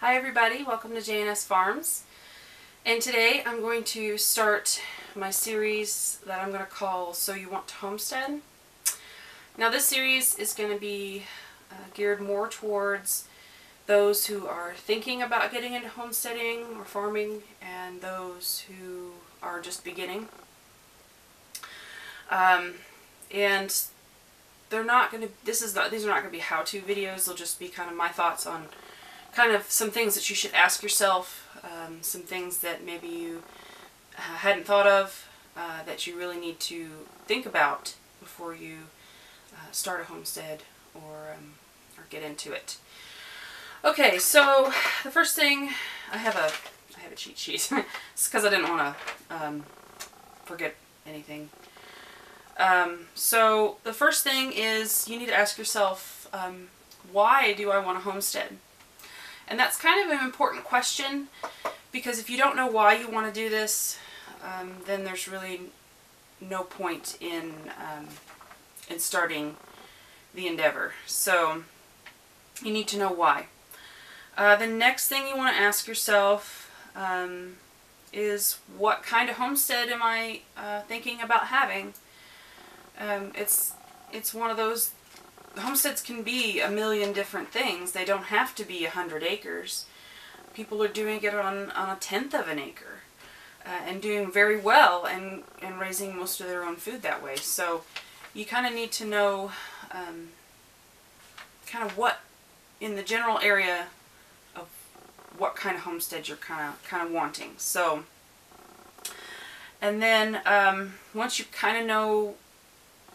Hi everybody, welcome to J&S Farms. And today I'm going to start my series that I'm going to call So You Want to Homestead. Now this series is going to be geared more towards those who are thinking about getting into homesteading or farming and those who are just beginning. And they're not going to, these are not going to be how-to videos. They'll just be kind of my thoughts on kind of some things that you should ask yourself, some things that maybe you hadn't thought of, that you really need to think about before you start a homestead or get into it. Okay, so the first thing, I have a cheat sheet. It's because I didn't want to forget anything. So the first thing is you need to ask yourself, why do I want to homestead? And that's kind of an important question, because if you don't know why you want to do this, then there's really no point in starting the endeavor. So you need to know why. The next thing you want to ask yourself is, what kind of homestead am I thinking about having? It's one of those, homesteads can be a million different things. They don't have to be 100 acres. People are doing it on a tenth of an acre and doing very well and raising most of their own food that way. So you kind of need to know kind of what, in the general area of what kind of homestead you're kind of wanting. So, and then once you kind of know,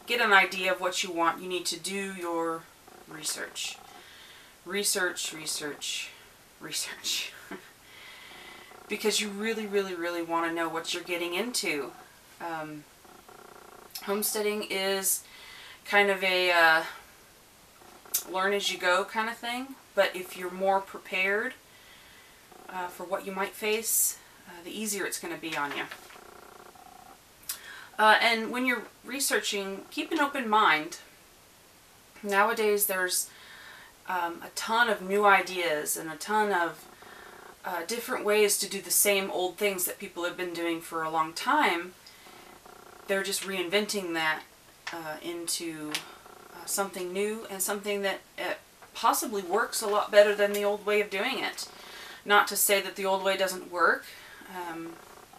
get an idea of what you want, you need to do your research. Research. Because you really want to know what you're getting into. Homesteading is kind of a learn as you go kind of thing, but if you're more prepared for what you might face, the easier it's going to be on you. And when you're researching, keep an open mind. Nowadays there's a ton of new ideas and a ton of different ways to do the same old things that people have been doing for a long time. They're just reinventing that into something new and something that possibly works a lot better than the old way of doing it. Not to say that the old way doesn't work,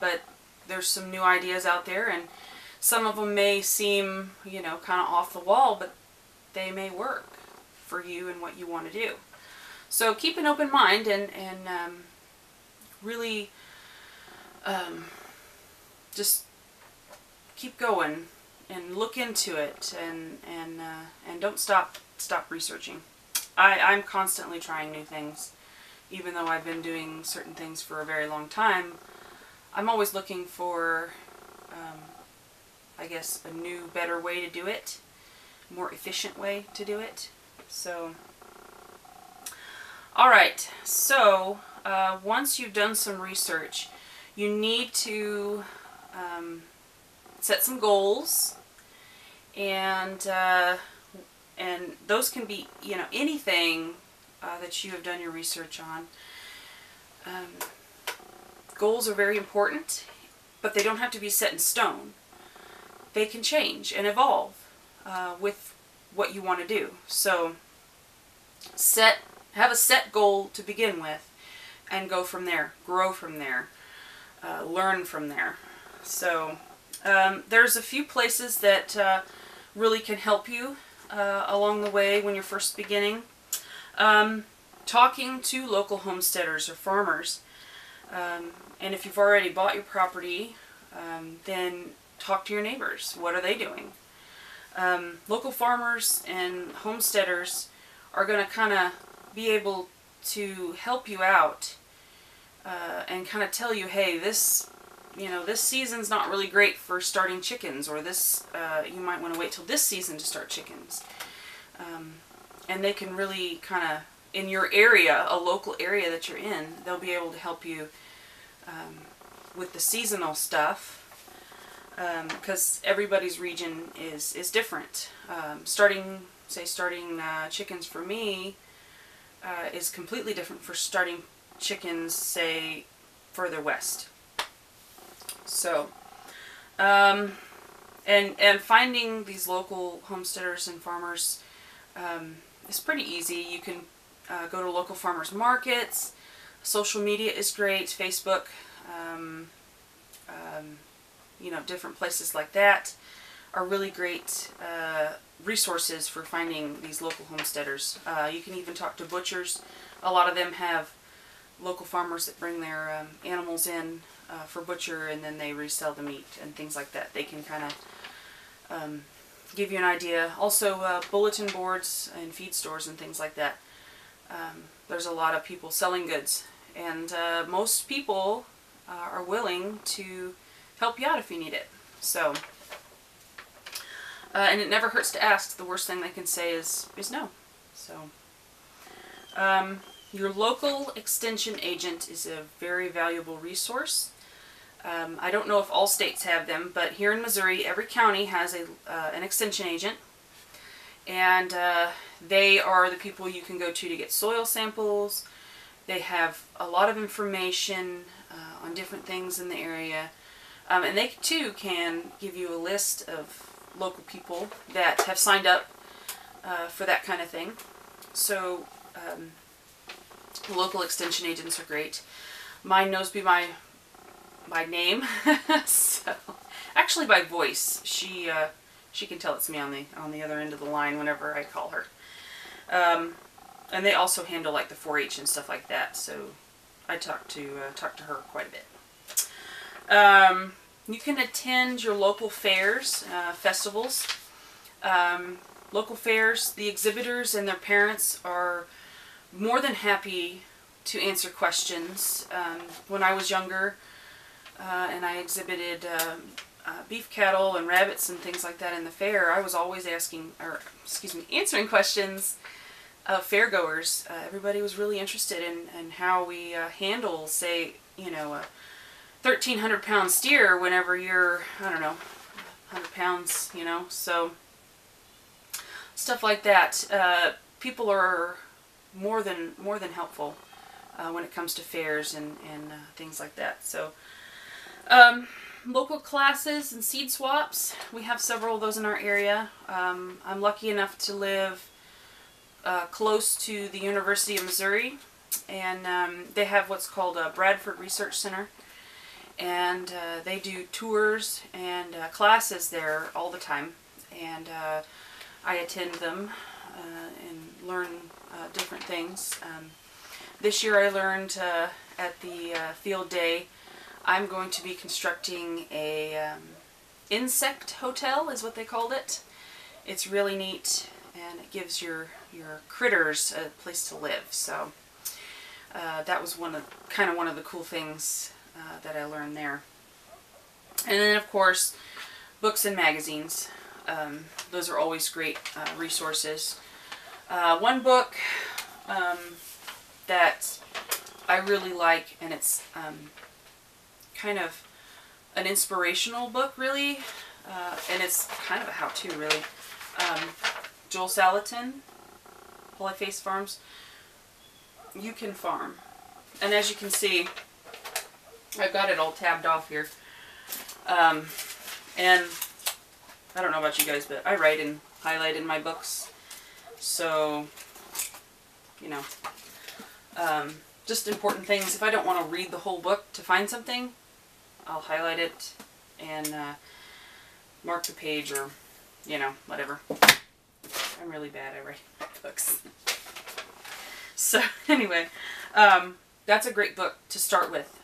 but there's some new ideas out there, and some of them may seem, you know, kind of off the wall, but they may work for you and what you want to do. So keep an open mind and really just keep going and look into it and don't stop researching. I'm constantly trying new things. Even though I've been doing certain things for a very long time, I'm always looking for, I guess, a new, better way to do it, more efficient way to do it. So, alright, so once you've done some research, you need to set some goals, and those can be, you know, anything that you have done your research on. Goals are very important, but they don't have to be set in stone. They can change and evolve with what you want to do. So have a set goal to begin with and go from there, grow from there, learn from there. So there's a few places that really can help you along the way when you're first beginning. Talking to local homesteaders or farmers. And if you've already bought your property, then talk to your neighbors. What are they doing? Local farmers and homesteaders are going to kind of be able to help you out and kind of tell you, hey, this, you know, this season's not really great for starting chickens, or this, you might want to wait till this season to start chickens. And they can really kind of, in your area, a local area that you're in, they'll be able to help you with the seasonal stuff, because everybody's region is different. Starting chickens for me is completely different for starting chickens, say, further west. So, and finding these local homesteaders and farmers is pretty easy. You can go to local farmers markets. Social media is great. Facebook, you know, different places like that are really great resources for finding these local homesteaders. You can even talk to butchers. A lot of them have local farmers that bring their animals in for butcher, and then they resell the meat and things like that. They can kind of give you an idea. Also, bulletin boards and feed stores and things like that. There's a lot of people selling goods, and most people are willing to help you out if you need it. So, and it never hurts to ask. The worst thing they can say is no. So, your local extension agent is a very valuable resource. I don't know if all states have them, but here in Missouri, every county has an extension agent. And they are the people you can go to get soil samples. They have a lot of information on different things in the area. And they too can give you a list of local people that have signed up for that kind of thing. So local extension agents are great. Mine knows me by name, so actually by voice. She can tell it's me on the other end of the line whenever I call her. And they also handle like the 4-H and stuff like that. So I talk to her quite a bit. You can attend your local fairs, festivals. Local fairs, the exhibitors and their parents are more than happy to answer questions. When I was younger and I exhibited beef cattle and rabbits and things like that in the fair, I was always answering questions of fairgoers. Everybody was really interested in how we handle, say, you know, a 1,300-pound steer whenever you're, I don't know, 100 pounds, you know. So stuff like that. People are more than helpful when it comes to fairs and things like that. So local classes and seed swaps. We have several of those in our area. I'm lucky enough to live close to the University of Missouri, and they have what's called a Bradford Research Center, and they do tours and classes there all the time, and I attend them and learn different things. This year I learned at the field day I'm going to be constructing a insect hotel, is what they called it. It's really neat, and it gives your critters a place to live. So that was one of the cool things that I learned there. And then of course books and magazines. Those are always great resources. One book that I really like, and it's kind of an inspirational book, really, and it's kind of a how-to, really. Joel Salatin, Holy Face Farms. You Can Farm. And as you can see, I've got it all tabbed off here. And I don't know about you guys, but I write and highlight in my books. So, you know, just important things. If I don't want to read the whole book to find something, I'll highlight it and mark the page, or, you know, whatever. I'm really bad at writing books. So anyway, that's a great book to start with,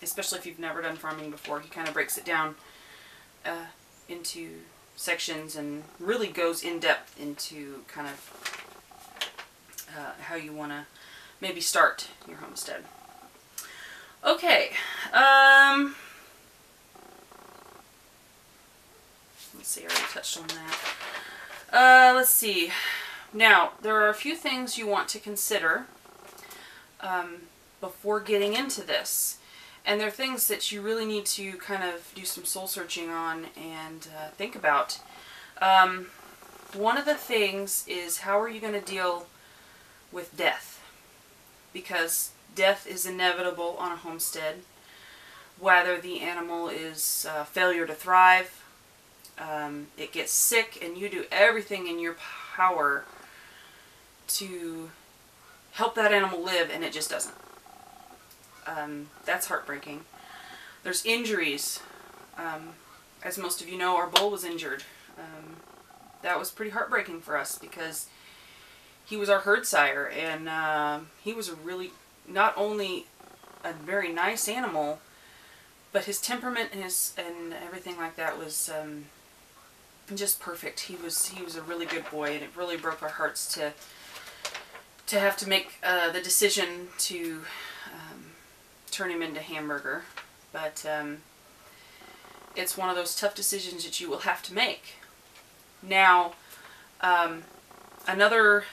especially if you've never done farming before. He kind of breaks it down into sections and really goes in depth into kind of how you want to maybe start your homestead. Okay, let's see, I already touched on that. Let's see. Now, there are a few things you want to consider before getting into this. And they're things that you really need to kind of do some soul searching on and think about. One of the things is, how are you going to deal with death? Because death is inevitable on a homestead, whether the animal is failure to thrive, it gets sick, and you do everything in your power to help that animal live, and it just doesn't. That's heartbreaking. There's injuries. As most of you know, our bull was injured. That was pretty heartbreaking for us because he was our herd sire, and he was a really, not only a very nice animal, but his temperament and everything like that was just perfect. He was a really good boy, and it really broke our hearts to have to make the decision to turn him into Hamburger. But it's one of those tough decisions that you will have to make. Now, another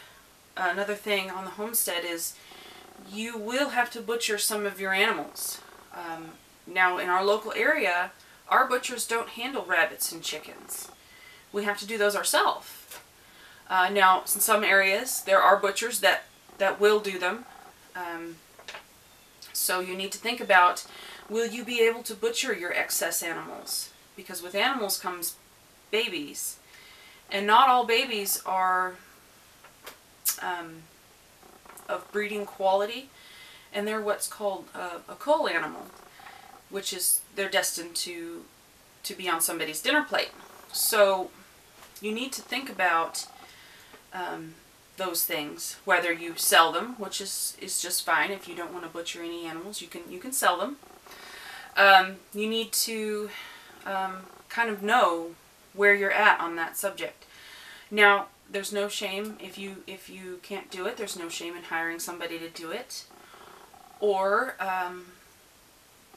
thing on the homestead is you will have to butcher some of your animals. Now, in our local area, our butchers don't handle rabbits and chickens. We have to do those ourselves. Now, in some areas, there are butchers that will do them. So you need to think about, will you be able to butcher your excess animals? Because with animals comes babies. And not all babies are of breeding quality. And they're what's called a cull animal, which is, they're destined to be on somebody's dinner plate. So you need to think about those things, whether you sell them, which is just fine. If you don't want to butcher any animals, you can sell them. You need to kind of know where you're at on that subject. Now, there's no shame if you can't do it. There's no shame in hiring somebody to do it. Or,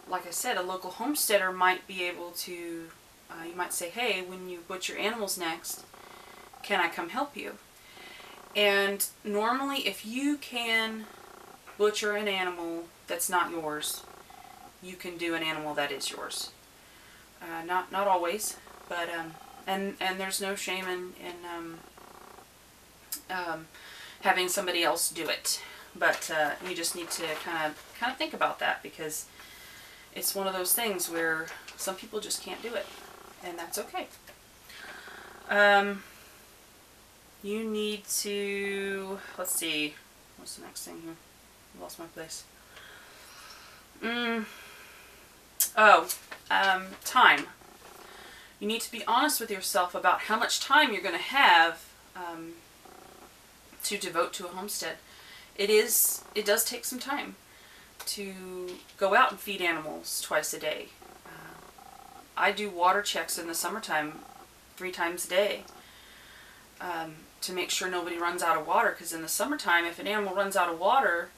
like I said, a local homesteader might be able to, you might say, hey, when you butcher animals next, can I come help you? And normally, if you can butcher an animal that's not yours, you can do an animal that is yours. Not always, but and there's no shame in having somebody else do it. But you just need to kind of think about that, because it's one of those things where some people just can't do it, and that's okay. You need to, let's see, what's the next thing here? I lost my place. Time. You need to be honest with yourself about how much time you're going to have to devote to a homestead. It does take some time to go out and feed animals twice a day. I do water checks in the summertime 3 times a day to make sure nobody runs out of water, because in the summertime, if an animal runs out of water,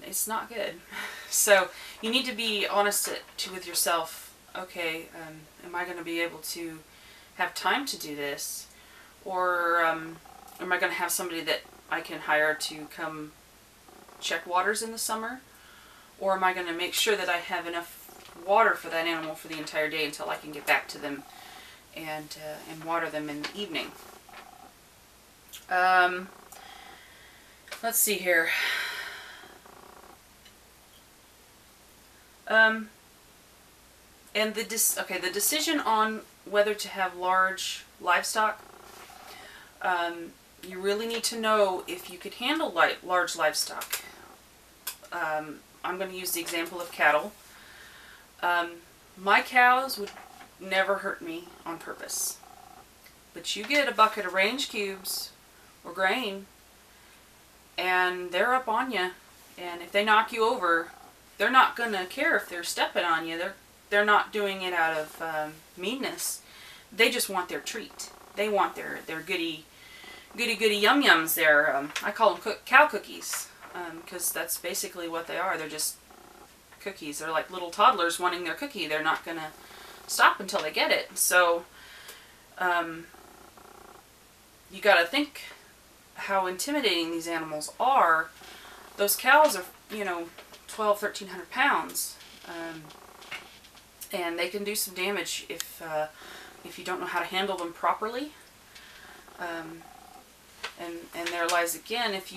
it's not good. So you need to be honest with yourself. Okay, am I going to be able to have time to do this? Or am I going to have somebody that I can hire to come check waters in the summer? Or am I going to make sure that I have enough water for that animal for the entire day until I can get back to them and water them in the evening? Let's see here. And the decision on whether to have large livestock, you really need to know if you could handle large livestock. I'm going to use the example of cattle. My cows would never hurt me on purpose. But you get a bucket of range cubes or grain, and they're up on you. And if they knock you over, they're not going to care if they're stepping on you. They're not doing it out of meanness. They just want their treat. They want their goody yum yums. I call them cow cookies, because that's basically what they are. They're just cookies. They're like little toddlers wanting their cookie. They're not going to stop until they get it. So you got to think how intimidating these animals are. Those cows are, 1,200–1,300 pounds, and they can do some damage if you don't know how to handle them properly. And there lies again, if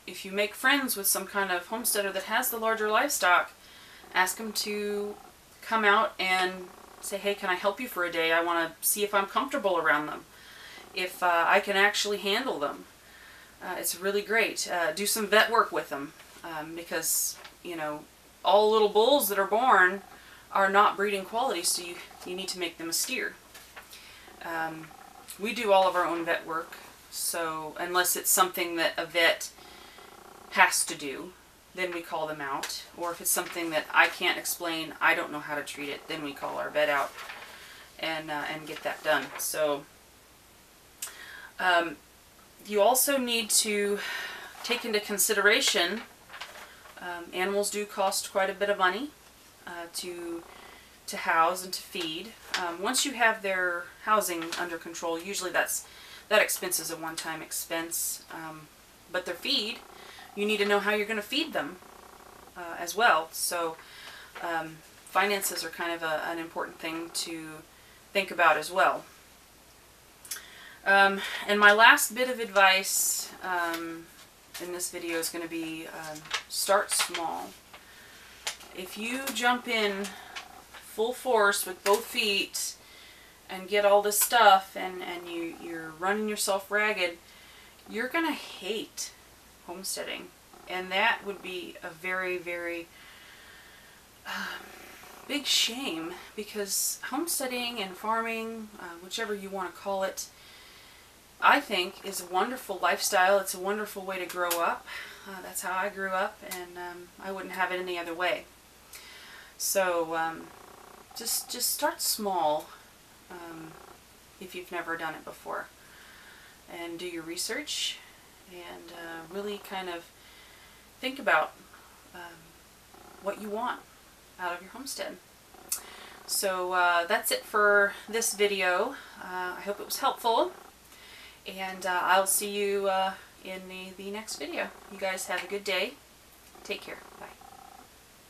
if you make friends with some kind of homesteader that has the larger livestock, ask them to come out and say, hey, can I help you for a day? I want to see if I'm comfortable around them, if I can actually handle them. It's really great. Do some vet work with them, because, you know, all little bulls that are born are not breeding quality, so you need to make them a steer. We do all of our own vet work, so unless it's something that a vet has to do, then we call them out. Or if it's something that I can't explain, I don't know how to treat it, then we call our vet out and get that done. So you also need to take into consideration, animals do cost quite a bit of money to house and to feed. Once you have their housing under control, usually that expense is a one-time expense. But their feed, you need to know how you're going to feed them as well. So finances are kind of an important thing to think about as well. And my last bit of advice in this video is going to be start small. If you jump in full force with both feet and get all this stuff and you're running yourself ragged, you're going to hate homesteading. And that would be a very, very big shame, because homesteading and farming, whichever you want to call it, I think is a wonderful lifestyle. It's a wonderful way to grow up. That's how I grew up, and I wouldn't have it any other way. So just start small if you've never done it before, and do your research and really kind of think about what you want out of your homestead. So that's it for this video. I hope it was helpful, and I'll see you in the next video. You guys have a good day. Take care. Bye.